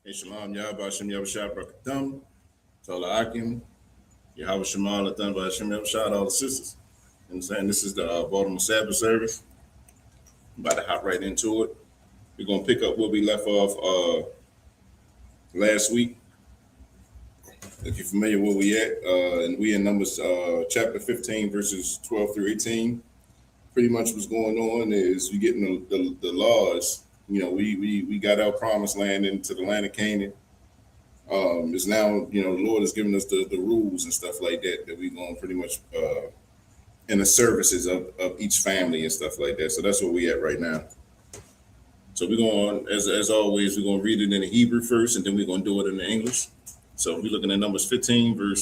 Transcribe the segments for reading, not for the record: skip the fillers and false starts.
Hey, Shalom, Yahba, Hashem, Yahushua, Barakatum, Tola Akim, Yahweh Shemal, Lathan, Hashem, Yahushua, all the sisters. You know what I'm saying? This is the Baltimore Sabbath Service. I'm about to hop right into it. We're going to pick up where we left off last week. If you're familiar where we at, and we in Numbers chapter 15, verses 12 through 18. Pretty much what's going on is we getting the laws. You know, we got our promised land into the land of Canaan. It's now, the Lord has given us the rules and stuff like that we're going pretty much in the services of each family and stuff like that. So that's where we at right now. So we're going, as always, we're going to read it in the Hebrew first, and then we're going to do it in the English. So we're looking at Numbers 15,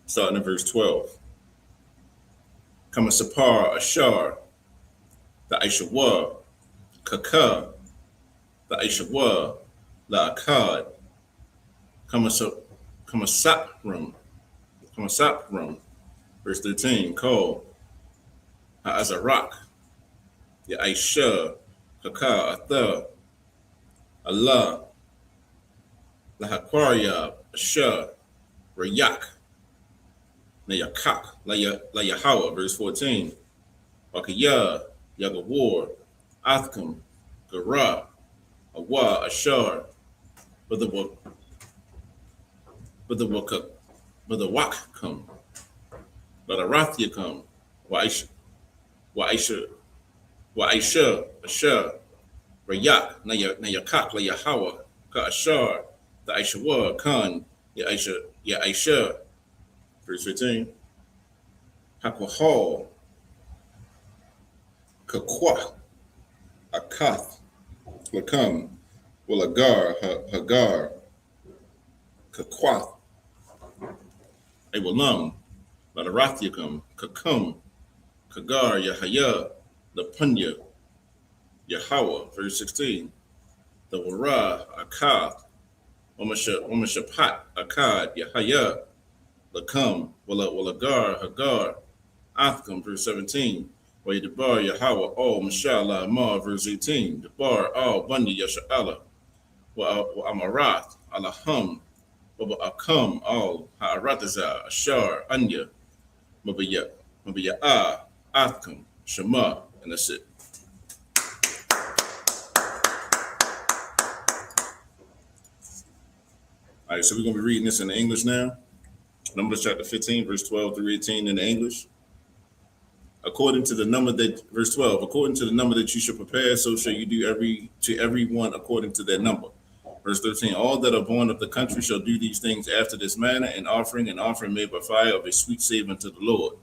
starting at verse 12. Kama Sapar, Ashar, the Aishawa, Kaka, the Aishawa, La Akkad, Kama Sapram, verse 13, Kol, Ha'azarak, the Aisha, Kaka, Atha, Allah, Lahakwarya, Asha, Rayak, Nayakak, La Yahawa, verse 14, Wakaya, Yagawar, Athkam, Gara, Awa, Ashar, but the Wak come, let a Rathia come, Waisha, Asha, Rayak, Nayakak, La Yahawa, Ka Ashar, the Aishawa, Khan, Ya Aisha, verse 15, Hakwahal, Kakwa, Akath, Lakam, Walagar, Hagar, Kakwath, Awalam, Ladarathyakum, Kakum, Kagar, Yahaya, Lapunya, Yahweh, verse 16, the Wara, Akath, Omashapat, Akkad, Yahaya, Lakam, Walagar, Hagar, Athkam, verse 17, Waydabar, Yahweh, all Mashallah, Amar, verse 18, Debar, all Bundi, Yasha'ala, Wa Amarath, Alaham, Baba Akam, all Ha'arataza, Ashar, Anya, Mabiya'ah, Athkam, Shema, and that's it. All right, so we're going to be reading this in the English now. Numbers chapter 15, verse 12 through 18 in the English. According to the number that, verse 12, according to the number that you shall prepare, so shall you do to every one according to their number. Verse 13, all that are born of the country shall do these things after this manner, an offering made by fire of a sweet savor unto the Lord.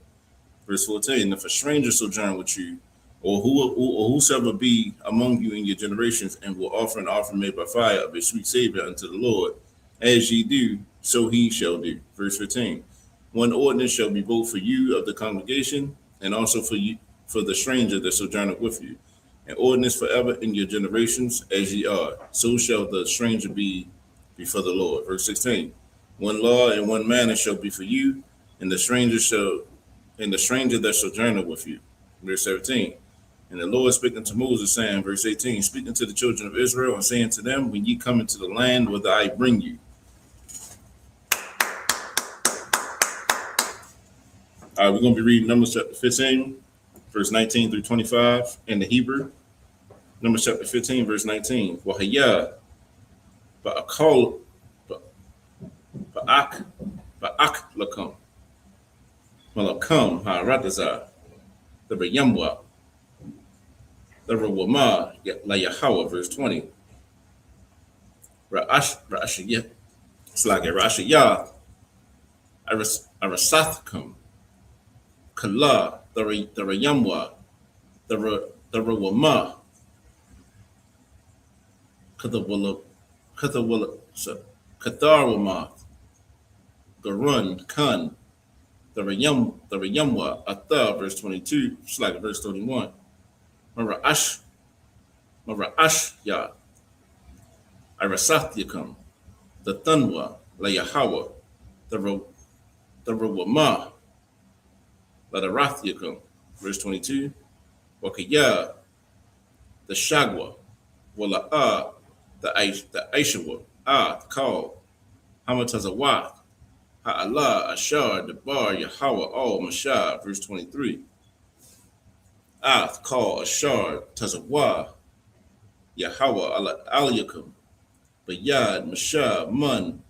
Verse 14, if a stranger sojourn with you, or whosoever be among you in your generations, and will offer an offering made by fire of a sweet savor unto the Lord, as ye do, so he shall do. Verse 15, one ordinance shall be both for you of the congregation, and also for you, for the stranger that sojourneth with you. An ordinance forever in your generations, as ye are, so shall the stranger be before the Lord. Verse 16, one law and one manner shall be for you, and the stranger that sojourneth with you. Verse 17, and the Lord speaking to Moses, saying, verse 18, speaking to the children of Israel, and saying to them, when ye come into the land whither I bring you. All right, we're going to be reading Numbers chapter 15, verse 19 through 25 in the Hebrew. Numbers chapter 15, verse 19. Wahaya, ba'akol, ba'ak lakam, malakam ha'aratazah, the Yamwa, the Rawama, la Yahweh, verse 20. Ra'ashiyah, Slagah, Ra'ashiyah, Arasathkam, Kala, the Rayamwa, the Rawama, Katharwama, Garun, Kun, the Rayamwa, Atha, verse 22, Slagah, verse 21. Mara'ashya, Irasathyakum, the Thunwa, La Yahweh, the Rawama, La Darathiakum, verse 22, Wakaya, the Shagwa, Wala'ah, the Aishawa, called, Hamatazawa, Ha'Allah, Ashar, Debar, Yahweh, all Mashah, verse 23. Called Ashar, Tazawa, Yahweh, Aliyakum, Bayad, Mashah, Mun,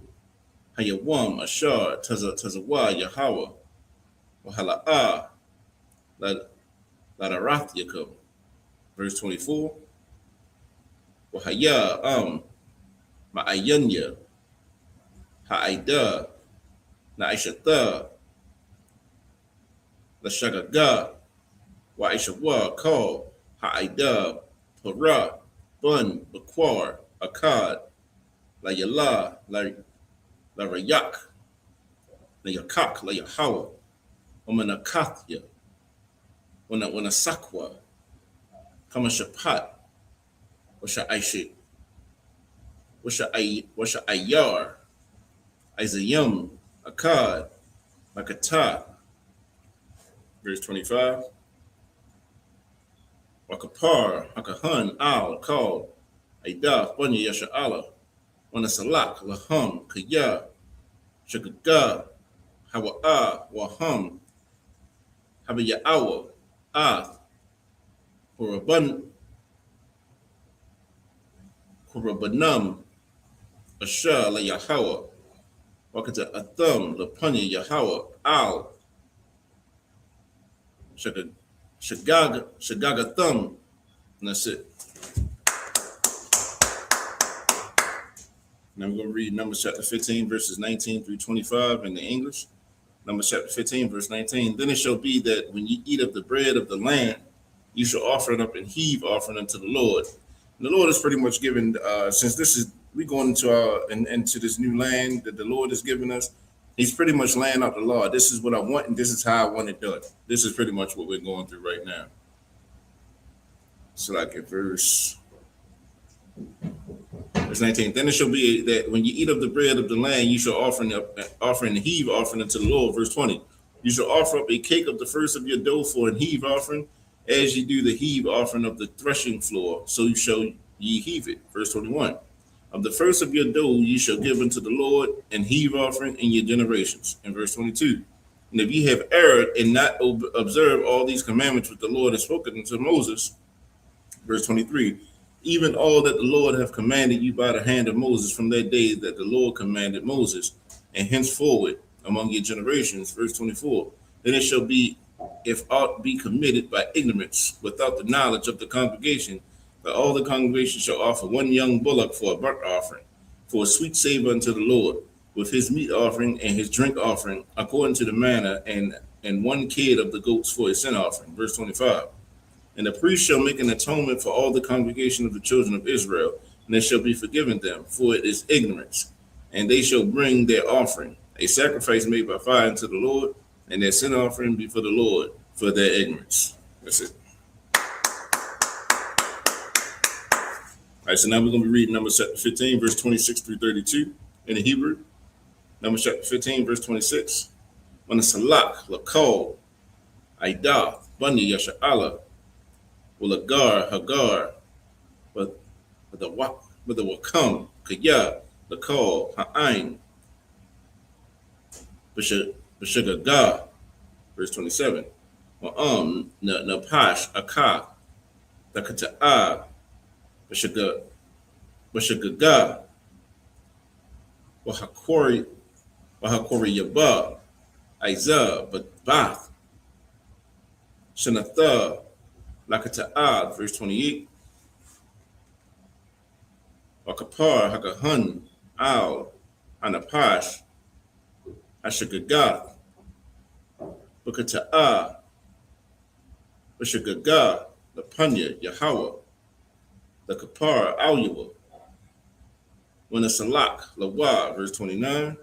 Hayawam, Ashar, Tazawa, Yahweh, Wahala'ah, Ladarath Yakum, verse 24. Wahaya, Ma'ayanya, Ha'ida, Na'ishata, Lashagaga, Wa'ishawa, Call, Ha'ida, Para, Bun, Bakwar, Akkad, La Yala, La Rayak, La Yakak, La Yahawa, Omanakathya, Wanasakwa, Kamashapat, Washa Ayar, Isayam, Akkad, Makata, verse 25. Wakapar, Hakahan, Al, called, Aida, Bunya, Yasha'ala, Wanasalak, Laham, Kaya, Shagaga, Hawa'a, Waham, Habaya'awa, Ath, Kurabanam, Asha, La Yahawa, Wakata Atham, Lapunya, Yahawa, Al, Shagaga Thumb, and that's it. Now we're going to read Numbers chapter 15, verses 19 through 25 in the English. Numbers chapter 15, verse 19. Then it shall be that when ye eat of the bread of the land, you shall offer it up and heave offering unto the Lord. And the Lord is pretty much given, since we're going into this new land that the Lord has given us, he's pretty much laying out the law. This is what I want, and this is how I want it done. This is pretty much what we're going through right now. So like at verse 19. Then it shall be that when you eat of the bread of the land, you shall offer and heave offering unto the Lord. Verse 20. You shall offer up a cake of the first of your dough for an heave offering, as ye do the heave offering of the threshing floor, so shall ye heave it. Verse 21. Of the first of your dough ye shall give unto the Lord an heave offering in your generations. In verse 22. And if ye have erred and not observe all these commandments which the Lord has spoken unto Moses, verse 23, even all that the Lord hath commanded you by the hand of Moses from that day that the Lord commanded Moses, and henceforward among your generations. Verse 24, then it shall be, if aught be committed by ignorance without the knowledge of the congregation, that all the congregation shall offer one young bullock for a burnt offering, for a sweet savor unto the Lord, with his meat offering and his drink offering, according to the manner, and one kid of the goats for a sin offering. Verse 25. And the priest shall make an atonement for all the congregation of the children of Israel, and it shall be forgiven them, for it is ignorance. And they shall bring their offering, a sacrifice made by fire unto the Lord, and their sin offering before the Lord for their ignorance. That's it. All right, so now we're going to be reading Numbers chapter 15, verse 26 through 32 in the Hebrew. Numbers chapter 15, verse 26. When the Salak, Lakol, Aidath, Bani, Yasha'ala, Hagar, but the Wakam, Kaya, Lakol, Ha'ain, Bashagaga, verse 27. Napash, Akah, Dakata'a, Bashagaga, Wahakori Yaba, Aiza, Bath, Shanatha, Lakata'ad, verse 28. Wakapar, Hakahan, Al, Anapash, Ashagaga, Bakata'a, Bashagaga, Lapanya, Yahweh, the Kapar, Alyua, when the Salak, Lawa, verse 29.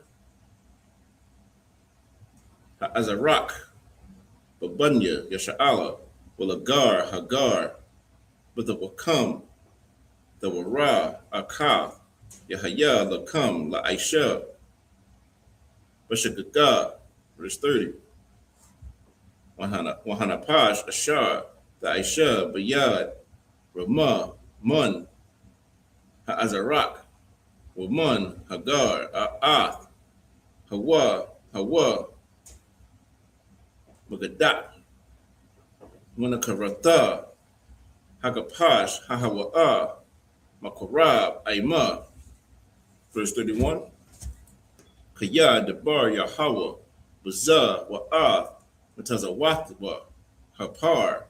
Ha'azarak, Babunya, Yasha'ala, Walagar, Hagar, but the Wakam, the Wara, Akah, Yahaya, Lakam, La Aisha, Bashagaga, verse 30. Wahanapash, Ashar, the Aisha, Bayad, Ramah, Mun, Ha'azarak, Waman, Hagar, A'ath, Hawa, Hawa, Magadak, Munakaratha, Hagapash, Hahawa'a, Makorab, Aima. Verse 31. Kaya, Debar, Yahweh, Bazah, Wa'ath, Matazawathwa, Hapar,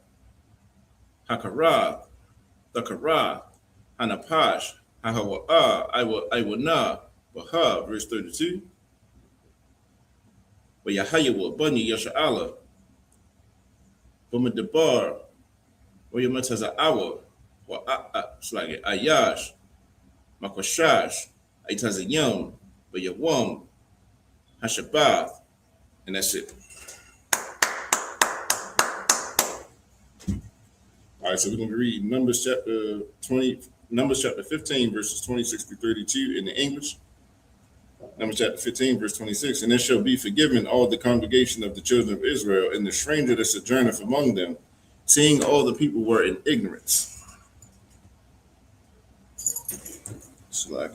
Hakarab, Thakara, Hanapash, Hahawa'a, Iwana, Baha. Verse 32. Wayahayawa, Bunny, Yasha'ala, Bumadabar, Wayamatazawa, Wa'a'a, Ayash, Makwashash, Aitazayam, Bayawam, Hashabath, and that's it. All right, so we're going to read Numbers chapter 15, verses 26 to 32 in the English. Numbers chapter 15, verse 26. And it shall be forgiven all the congregation of the children of Israel and the stranger that sojourneth among them, seeing all the people were in ignorance. Slack.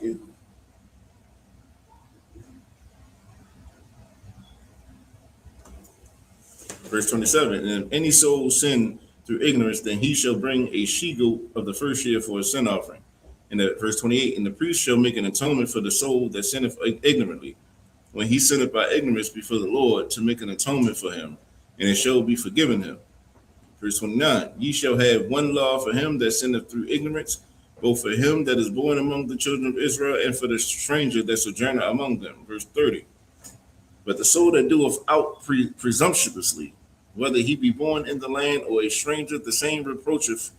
Verse 27. And if any soul sin through ignorance, then he shall bring a she-goat of the first year for a sin offering. And verse 28, and the priest shall make an atonement for the soul that sinneth ignorantly, when he sinneth by ignorance before the Lord, to make an atonement for him, and it shall be forgiven him. Verse 29, ye shall have one law for him that sinneth through ignorance, both for him that is born among the children of Israel, and for the stranger that sojourneth among them. Verse 30, but the soul that doeth out presumptuously, whether he be born in the land or a stranger, the same reproacheth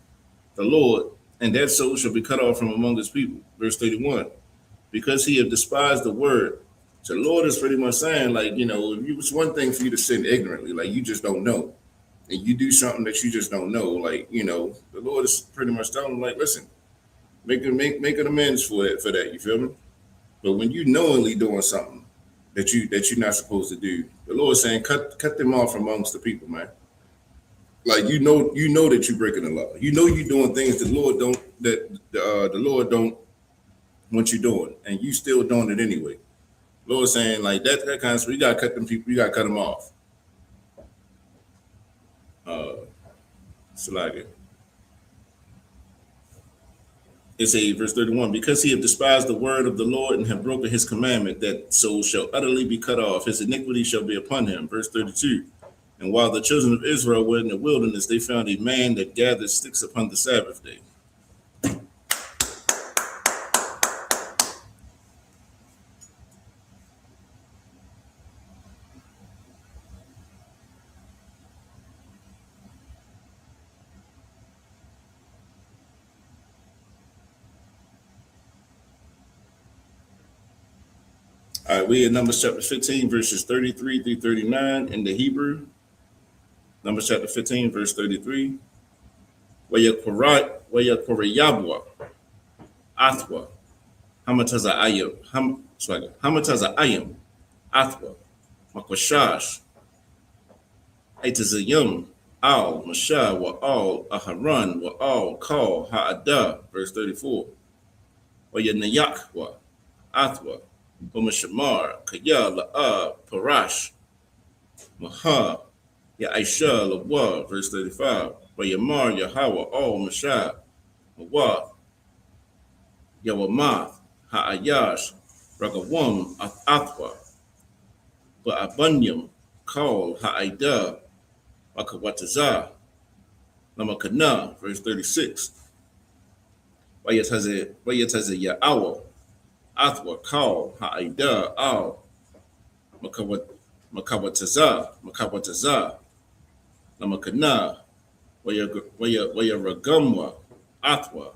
the Lord, and that soul shall be cut off from among his people. Verse 31, because he have despised the word. So the Lord is pretty much saying, like, it's one thing for you to sin ignorantly, like you just don't know, and you do something that you just don't know, like, the Lord is pretty much telling him, like, listen, make an amends for that, you feel me? But when you knowingly doing something that you're not supposed to do, the Lord is saying, cut them off amongst the people, man. Like, you know that you're breaking the law. You know you're doing things the Lord don't want you doing, and you still doing it anyway. The Lord saying, like, that kind of stuff, you gotta cut them people, you gotta cut them off. It's verse 31, because he have despised the word of the Lord and have broken his commandment, that soul shall utterly be cut off. His iniquity shall be upon him. Verse 32, and while the children of Israel were in the wilderness, they found a man that gathered sticks upon the Sabbath day. All right, we in Numbers chapter 15, verses 33 through 39 in the Hebrew. Numbers chapter 15, verse 33. Wayakoreyabwa, Athwa, Hamataza Ayam, Athwa, Makwashash, Aitazayim, Al, Mashah, wa all, Aharon, wa all, Kal, Ha'adah, verse 34. Wayanayakwa, Athwa, Umashamar, Kaya, La'a, Parash, Maha, Ya Aisha, Lawa, verse 35. Wayamar, Yahweh, all, Mashah, Mawa, Yawamath, Ha'ayash, Ragawam, Athwa, Ba'abunyam, Kal, Ha'adah, Wakawataza, Namakana, verse 36. Wayataza Ya'awa, Athwa, Kal, Ha'adah, Al, Makawataza, Namakana, Wayaragamwa, Athwa,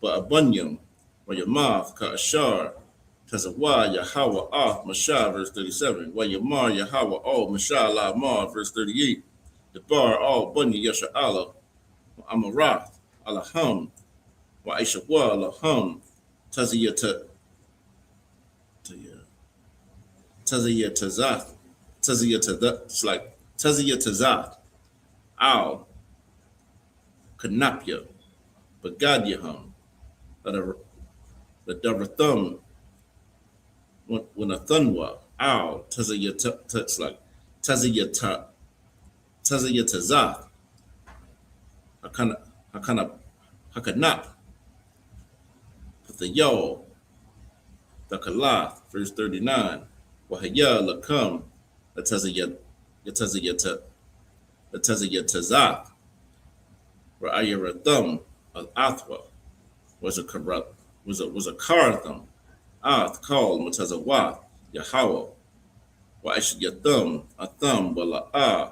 Ba'abunyam, Wayamath, Ka'ashar, Tazawa, Yahweh, Mashah, verse 37. Wayamar, Yahweh, Mashah, La'amar, verse 38. Debar, Bunya, Yasha'ala, Amarath, Alaham, Wa Aishawa, Laham, Taziyatazath, Al, Kanapya, Bagadyaham, the Darathum, when a thunwa, ow, Tazayat, Tazayatazath, Hakana, Hakanap, the Yo, the Kalath, verse 39, Wahaya Lakam, the Tazayatazath, Ra'ayarathum, of Athwa, was a corrupt, was a Karathum, Ath called Mutazawath, Yahweh, Wa'ashiyathum, a thumb, Wala'ah,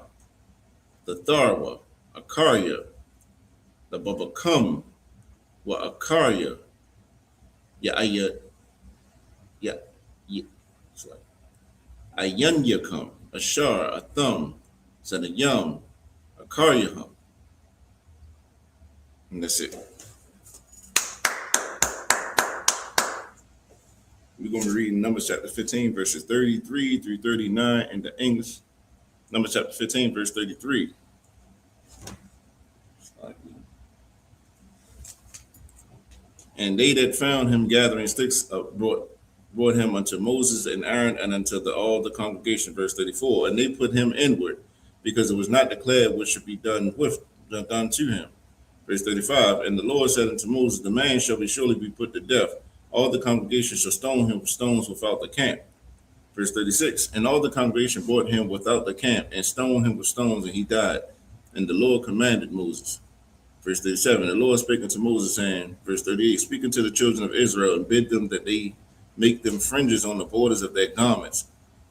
the Tharwa, Akarya, the Babakam, wa Akarya, Ya'ayat, Ya, it's like Ayanyakam, Ashar, a thumb, Sanayam, Akaryaham. And that's it. We're going to be reading Numbers chapter 15, verses 33 through 39 in the English. Numbers chapter 15, verse 33. And they that found him gathering sticks brought him unto Moses and Aaron and unto all the congregation, verse 34. And they put him inward, because it was not declared what should be done to him. Verse 35. And the Lord said unto Moses, the man shall surely be put to death. All the congregation shall stone him with stones without the camp. Verse 36. And all the congregation brought him without the camp and stoned him with stones, and he died. And the Lord commanded Moses. Verse 37, the Lord spake unto Moses, saying, verse 38, speak unto the children of Israel, and bid them that they make them fringes on the borders of their garments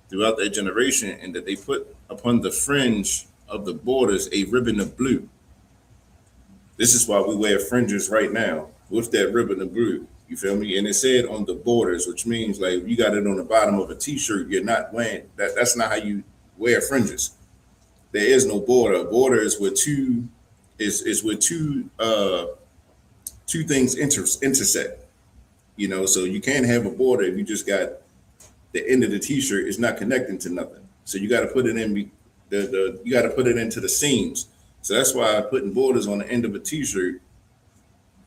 throughout their generation, and that they put upon the fringe of the borders a ribbon of blue. This is why we wear fringes right now, with that ribbon of blue. You feel me? And it said on the borders, which means like you got it on the bottom of a t-shirt, you're not wearing that. That's not how you wear fringes. There is no border. A border is where two things intersect, you know, so you can't have a border if you just got the end of the t-shirt is not connecting to nothing. So you got to put it in you got to put it into the seams. So that's why putting borders on the end of a t-shirt,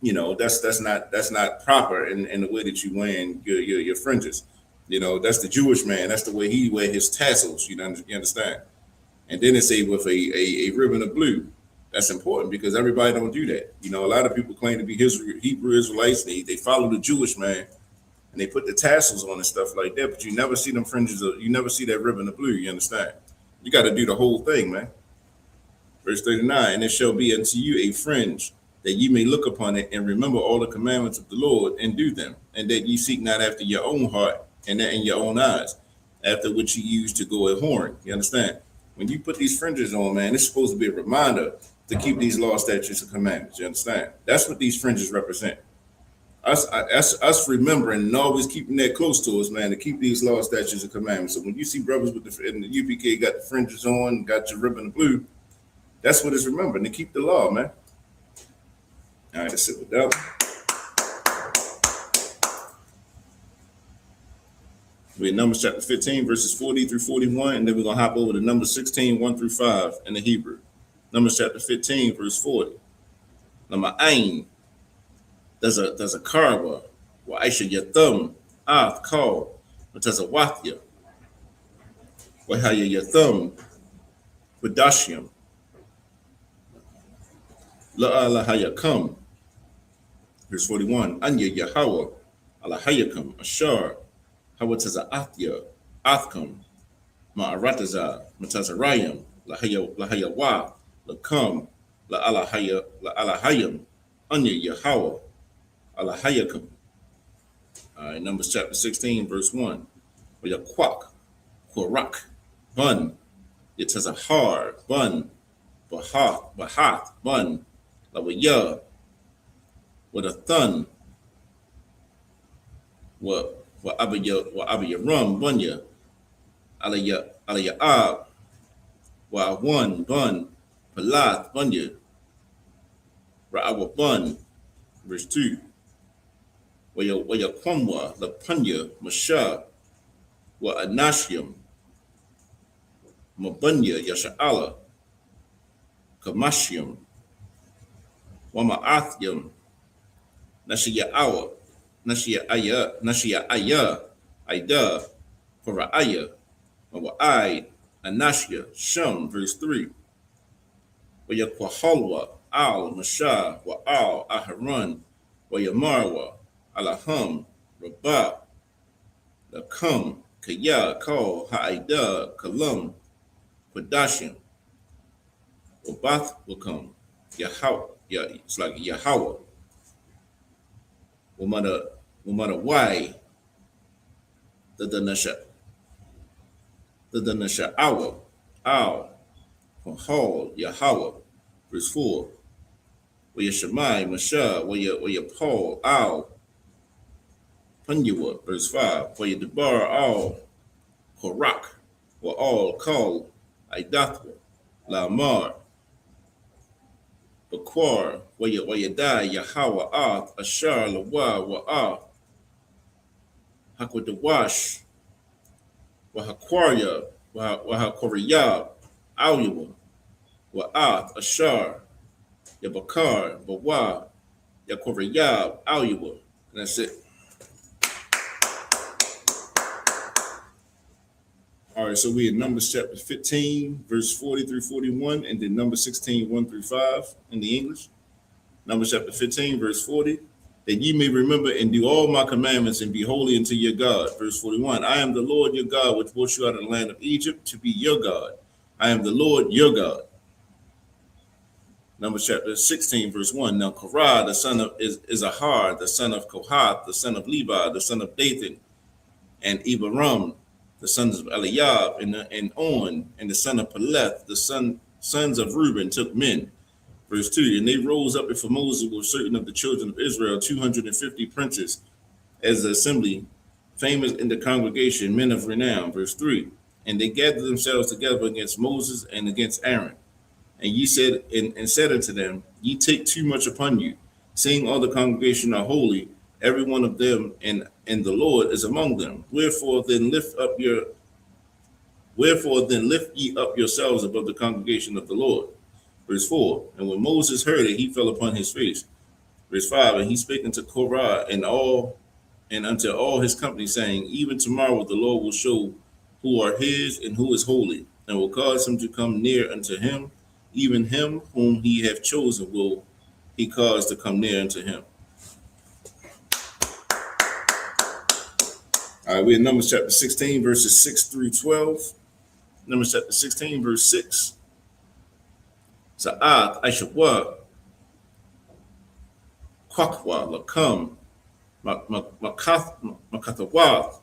you know, that's not proper in the way that you wearing your fringes. You know, that's the Jewish man. That's the way he wear his tassels. You understand? And then it's with a ribbon of blue. That's important because everybody don't do that. You know, a lot of people claim to be Hebrew Israelites. They follow the Jewish man and they put the tassels on and stuff like that. But you never see them fringes. You never see that ribbon of blue. You understand? You got to do the whole thing, man. Verse 39, and it shall be unto you a fringe that ye may look upon it and remember all the commandments of the Lord and do them, and that ye seek not after your own heart and that in your own eyes, after which ye use to go a whoring. You understand? When you put these fringes on, man, it's supposed to be a reminder to keep these laws, statutes, and commandments. You understand? That's what these fringes represent. Us remembering and always keeping that close to us, man, to keep these laws, statutes, and commandments. So when you see brothers with the UPK got the fringes on, got your ribbon of blue, that's what it's remembering, to keep the law, man. All right, let's sit with that. We're in Numbers chapter 15, verses 40 through 41, and then we're going to hop over to Numbers 16, 1 through 5 in the Hebrew. Numbers chapter 15, verse 40. Number Ain, there's a karwa, wa Aisha Yathum, Ath called, but there's a Wathya, Wahaya Yathum, Badashium, La'alahayakam, verse 41, Anya Yahweh, Alahayakam, Ashar, Hawataza Athya, Athkam, Ma'arataza, Matazarayam, Lahayawa, Lakam, La'alahayam, Anya Yahweh, Alahayakam. Numbers chapter 16, verse 1. Yaquak, Qurak, Bun, Yatazahar, Bun, Bahath, Bun, Lawaya, with a thun, wa Abiyarum, Bunya, Alayab, wa one, Bun, Palath, Bunya, Ra'awa Bun, verse 2. Waya Kwamwa, La Punya, Masha, wa Anashium, Mabunya, Yasha'ala, Kamashium, Wama'athium, Nashiya'awa, Nashia Aya, Ida, Horaya, Wa'ai, Anashia, Shum, verse 3. Wayaquahalwa, Al, Mashah, Wa'al, Aharon, Wayamarwa, Alaham, Rabah, Lakam, Kaya, Kal, Ha'ida, Kalam, Padashim, Wabath will come. Yahweh, yeah, it's like Yahweh. Wamada why the Nasha Awa, Al, Hall, Yahweh, verse 4. Where Shemai, Masha, where Paul, Al, Punyua, verse 5. Where Debar, Al, Korak, were all called Idathwa, Lamar, Bakwar, where you die, Yahweh, Ath, Ashar, Lawa, Wa'ah, Hakwadawash, Wahakwarya, Wahakoriyab, Alyua, Wa'ath, Ashar, Yabakar, Bawa, Yakoriyab, Alyua. And that's it. All right, so we in Numbers chapter 15, verse 40 through 41, and then Numbers 16, 1 through 5 in the English. Numbers chapter 15, verse 40, that ye may remember and do all my commandments and be holy unto your God. Verse 41, I am the Lord your God, which brought you out of the land of Egypt to be your God. I am the Lord your God. Numbers chapter 16, verse 1, now Korah, the son of Izahar, the son of Kohath, the son of Levi, the son of Dathan, and Abiram, the sons of Eliab, and On, and the son of Peleth, the sons of Reuben, took men. Verse 2, and they rose up before Moses with certain of the children of Israel, 250 princes, as the assembly, famous in the congregation, men of renown. Verse 3, and they gathered themselves together against Moses and against Aaron. And ye said, and said unto them, ye take too much upon you, seeing all the congregation are holy, every one of them, and the Lord is among them. Wherefore then lift ye up yourselves above the congregation of the Lord. Verse 4, and when Moses heard it, he fell upon his face. Verse 5, and he spake unto Korah and unto all his company, saying, even tomorrow the Lord will show who are his and who is holy, and will cause him to come near unto him, even him whom he hath chosen will he cause to come near unto him. All right, we're in Numbers chapter 16, verses 6 through 12. Numbers chapter 16, verse 6. Sa'at Aishawah, Kwakwa, Lakam, Makathawath,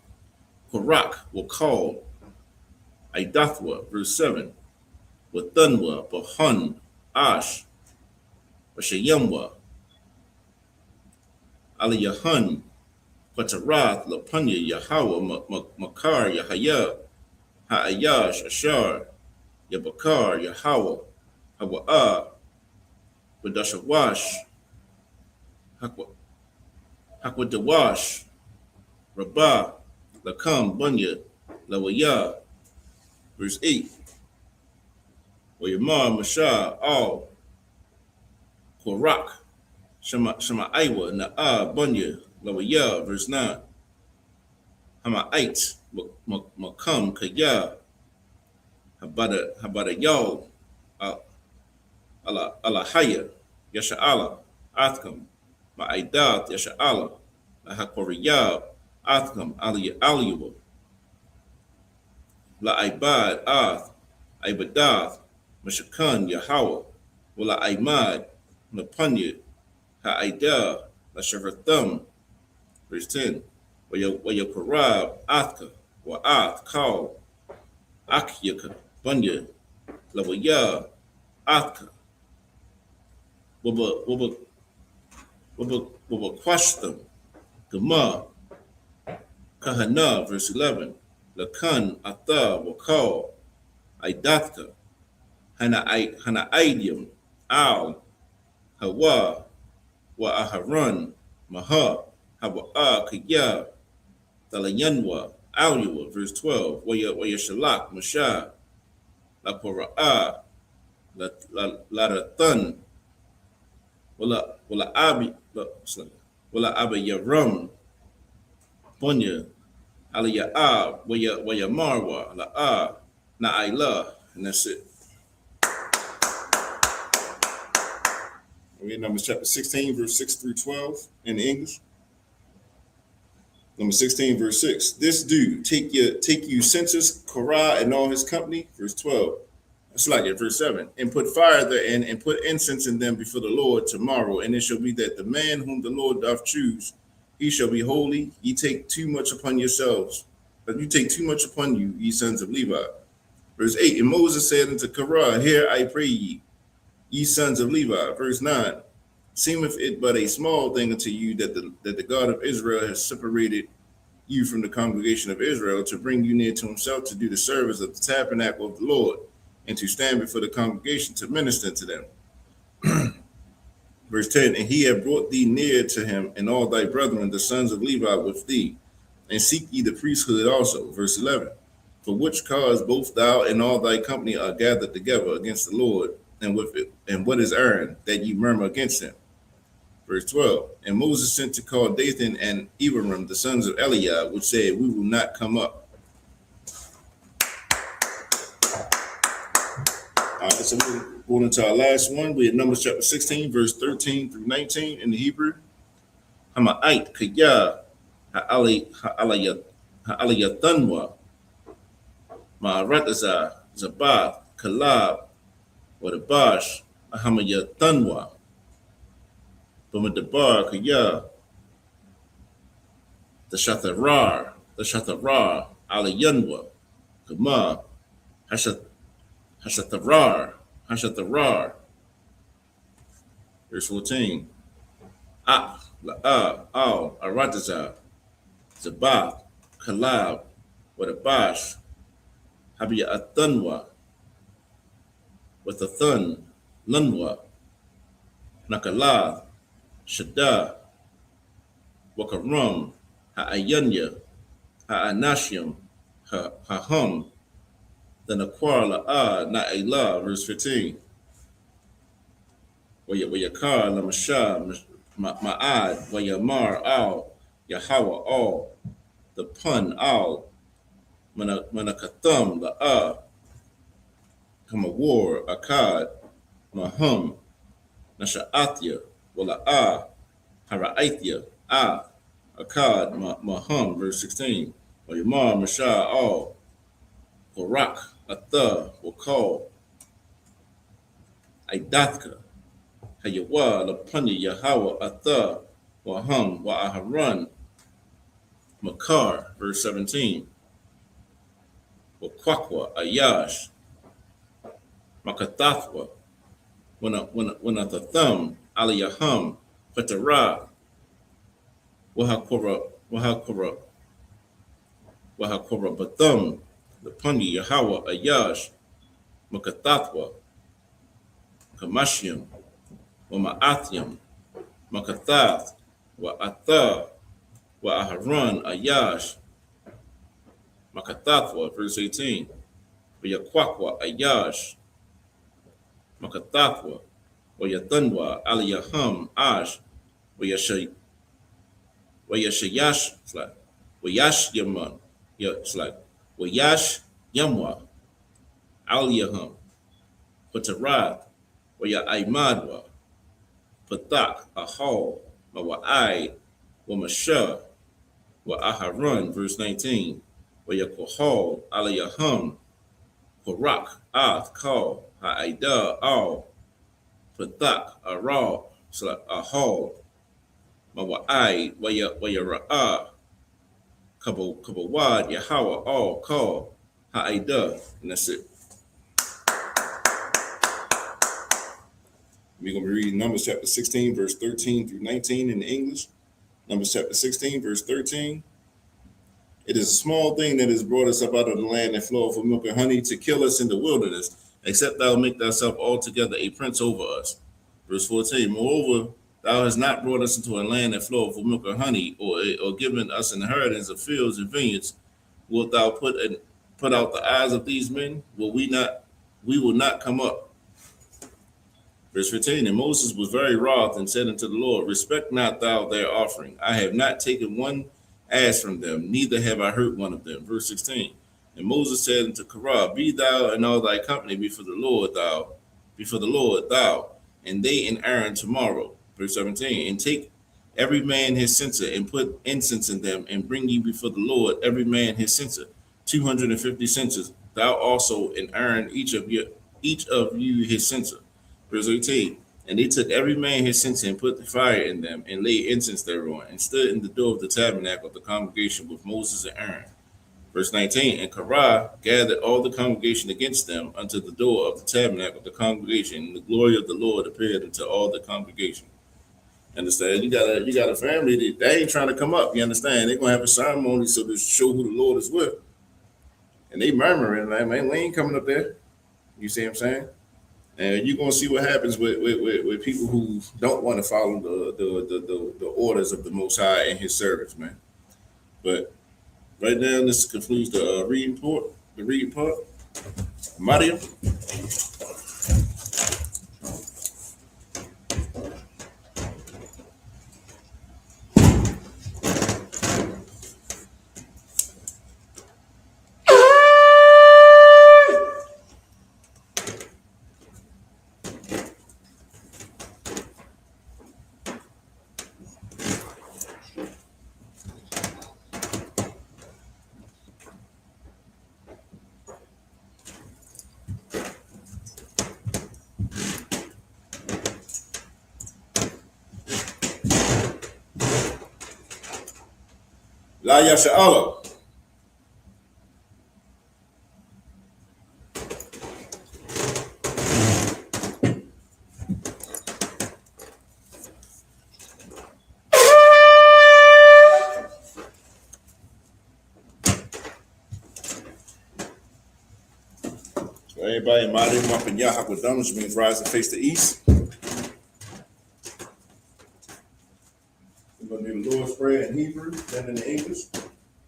Korak, will call Idathwa, verse 7. Wathunwa, Bahun, Ash, Washayamwa, Aliyahun, Patarath, Lapunya, Yahweh, Makar, Yahaya, Ha'ayash, Ashar, Yabakar, Yahweh, Hawa'ah, Badashawash, Hakwadawash, Rabbah, Lakam, Bunya, Lawaya. Verse 8. Wayamar, Mashah, Al, Korak, Shemaiwa, Na'ah, Bunya, Lawaya. Verse 9. Hama'ite, Makam, Kaya, Habadayal, Alahaya, Yasha'ala, Athkam, Ma'idat, Yasha'ala, Lahakoriyab, Athkam, Aliyah, La'ibad, Ath, Ibadath, Mashakan, Yahweh, La'imad, Napunya, Ha'ida, Lasharatham. Verse 10. Wayakorab, Athka, Wa'ath, Kal, Akyaka, Bunya, Lawaya, Athka, Wabakwashtam, Gama, Kahana, verse 11. Lakan, Atha, Wakal, Idathka, Hanaidium, Al, Hawa, Wa'aharan, Maha, Hawa'a, Kaya, Talayanwa, Alyua, verse 12. Wayashalak, Mashah, Lapora'ah, Ladathan, Wala Abi Yaram, Ponya, Aliyah, Waya Marwa, La Na'ila, and that's it. Read Numbers chapter 16, verse 6 through 12 in English. Number 16, verse 6. This do, take you census Korah and all his company. Verse 12. It's like it, verse 7. And put fire therein, and put incense in them before the Lord tomorrow. And it shall be that the man whom the Lord doth choose, he shall be holy. Ye take too much upon yourselves, but you take too much upon you, ye sons of Levi. Verse 8. And Moses said unto Korah, Hear I pray ye sons of Levi. Verse 9. Seemeth it but a small thing unto you that the God of Israel has separated you from the congregation of Israel to bring you near to himself to do the service of the tabernacle of the Lord and to stand before the congregation to minister to them. Verse 10, and he had brought thee near to him and all thy brethren, the sons of Levi with thee, and seek ye the priesthood also. Verse 11, for which cause both thou and all thy company are gathered together against the Lord, and with it, and what is Aaron, that ye murmur against him? Verse 12, and Moses sent to call Dathan and Abiram, the sons of Eliab, which said, we will not come up. All right, so we're going into our last one. We have Numbers chapter 16, verse 13 through 19 in the Hebrew. Hama'ait kaya ha'alayatanwa ma'arataza zabath kalab wadabash ahamayatanwa Bumadabar Kaya, the Shatarar, Alayanwa, Kama, Hashatarar. Verse 14. Al, Arataza, Zabath, Kalab, Wadabash, Habia Atanwa, with a thun, Lunwa, Nakalath, Shada, Wakarum, Ha'ayanya, Ha'anashim, Ha'hum, the Nakwar La'a, Na'ila, verse 15. Wayakar, Lamasha, Ma'ad, Wayamar, Al, Yahweh, All, the Pun, Al, Manakathum, La'a, Kamawar, Akkad, Mahum, Nasha'athya, Wala'a, Hara'aithya, Akkad, Mahum, verse 16. Wayamar, Mashah, All, Korak, Atha, Wakal, Idathka, Hayawa, Lapanya, Yahweh, Atha, Wahum, Wa'aharan, Makar, verse 17. Wakwakwa, Ayash, Makathathwa, Wanathathum, Aliyahum, Fatara, Wahakura Bathum, the Pungi, Yahweh, Ayash, Makathathwa, Kamashium, Wama'athium, Makathath, Wa'atha, Wa'aharan, Ayash, Makathathwa, verse 18. Wayakwakwa, Ayash, Makathathwa, Wayathunwa, Aliyahum, Ash, Wayashayash, it's like Wayash Yaman, it's like Wayash Yamwa, Aliyahum, Patarath, Waya Aimadwa, Pathak, Ahal, Mawa'ai, Wamasha, Wa'aharan, verse 19. Wayakohal, Aliyahum, Korak, Ath, Kal, Ha'ida, Al, Pathak, Aral, Ahal, Mawa'ai, Wayara'a, Kabawad, Yahweh, All, Kal, Ha'ida, and that's it. We're going to be reading Numbers chapter 16, verse 13 through 19 in English. Numbers chapter 16, verse 13. It is a small thing that has brought us up out of the land that floweth with milk and honey to kill us in the wilderness, except thou make thyself altogether a prince over us. Verse 14. Moreover, thou hast not brought us into a land that floweth with milk and honey, or given us inheritance of fields and vineyards. Wilt thou put out the eyes of these men? We will not come up. Verse 15, and Moses was very wroth and said unto the Lord, respect not thou their offering. I have not taken one asked from them, neither have I hurt one of them. Verse 16. And Moses said unto Korah, be thou and all thy company before the Lord, thou, and they and Aaron tomorrow. Verse 17. And take every man his censer, and put incense in them, and bring ye before the Lord every man his censer, 250 censers. Thou also and Aaron, each of you his censer. Verse 18. And they took every man his censer, and put the fire in them, and laid incense thereon, and stood in the door of the tabernacle of the congregation with Moses and Aaron. Verse 19. And Korah gathered all the congregation against them unto the door of the tabernacle of the congregation, and the glory of the Lord appeared unto all the congregation. Understand? You got a family that they ain't trying to come up. You understand? They're gonna have a ceremony so to show who the Lord is with. And they murmuring, like, man, we ain't coming up there. You see what I'm saying? And you're gonna see what happens with people who don't want to follow the orders of the Most High and His servants, man. But right now, this concludes the reading part. Mario. La Yasha'Allah. So everybody, Madi Muhammad Yahweh, which means rise and face the east. We're going to do the Lord's Prayer in Hebrew, then in the English.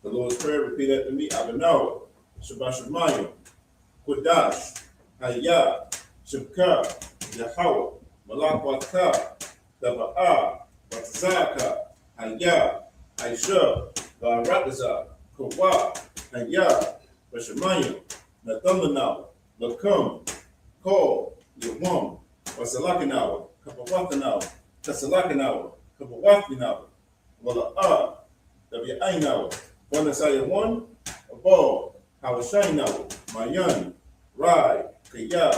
The Lord's Prayer, repeat after me. Adonai, Shabbat Shemayim, Kodash, Hayah, Shabka, Yahweh, Malak Watah, Daba'ah, Watazaka, Hayah, Aisha, Barakazah, Kawah, Hayah, Bashamayim, Nathamanawa, Lakum, Kol, Yawam, Wasalakanawa, Kapawatanawa, Tasalakanawa, Kapawatinawa, Wala'ah, Dabi'ainawa, Wanasaya 1, Abal, Hawashainawa, Mayan, Rai, Kaya,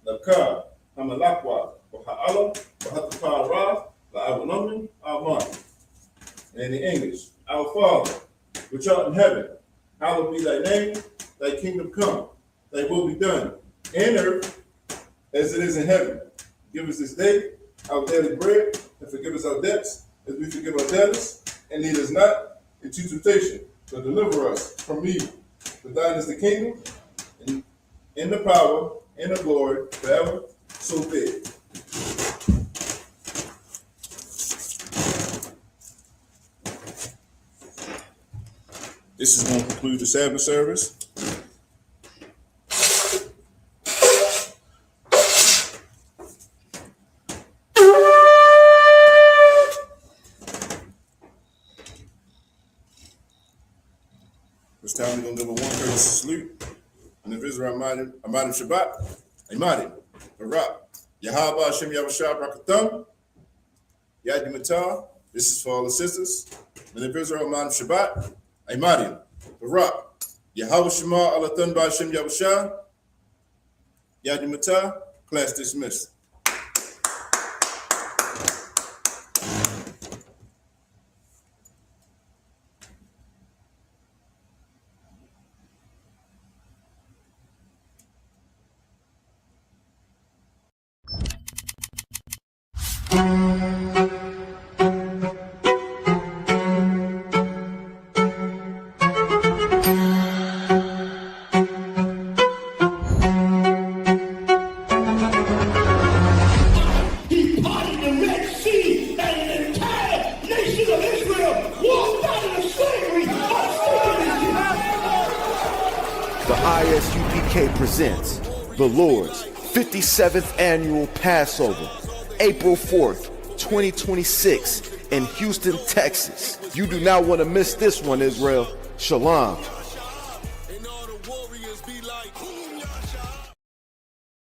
Laka, Hamalakwa, Waha'ala, Wahatapara, La'awanamin, Aman. And in the English, Our Father, which art in heaven, hallowed be thy name, thy kingdom come, thy will be done, in earth as it is in heaven. Give us this day our daily bread, and forgive us our debts, as we forgive our debtors, and lead us not into temptation, but deliver us from evil. For thine is the kingdom, and the power, and the glory, forever, so be it. This is going to conclude the Sabbath service. This time we're going to give a one courtesy salute. And the visitor, Amadim Shabbat, Amadim, Barak, Yahaba Hashem Yahushua Brakathum, Yadi Matah. This is for all the sisters. And the visitor, Amadim Shabbat, Amadim, Barak, Yahweh Shema Alathan Hashem Yahushua, Yadi Matah. Class dismissed. The ISUPK presents the Lord's 57th Annual Passover, April 4th, 2026 in Houston, Texas. You do not want to miss this one, Israel. Shalom.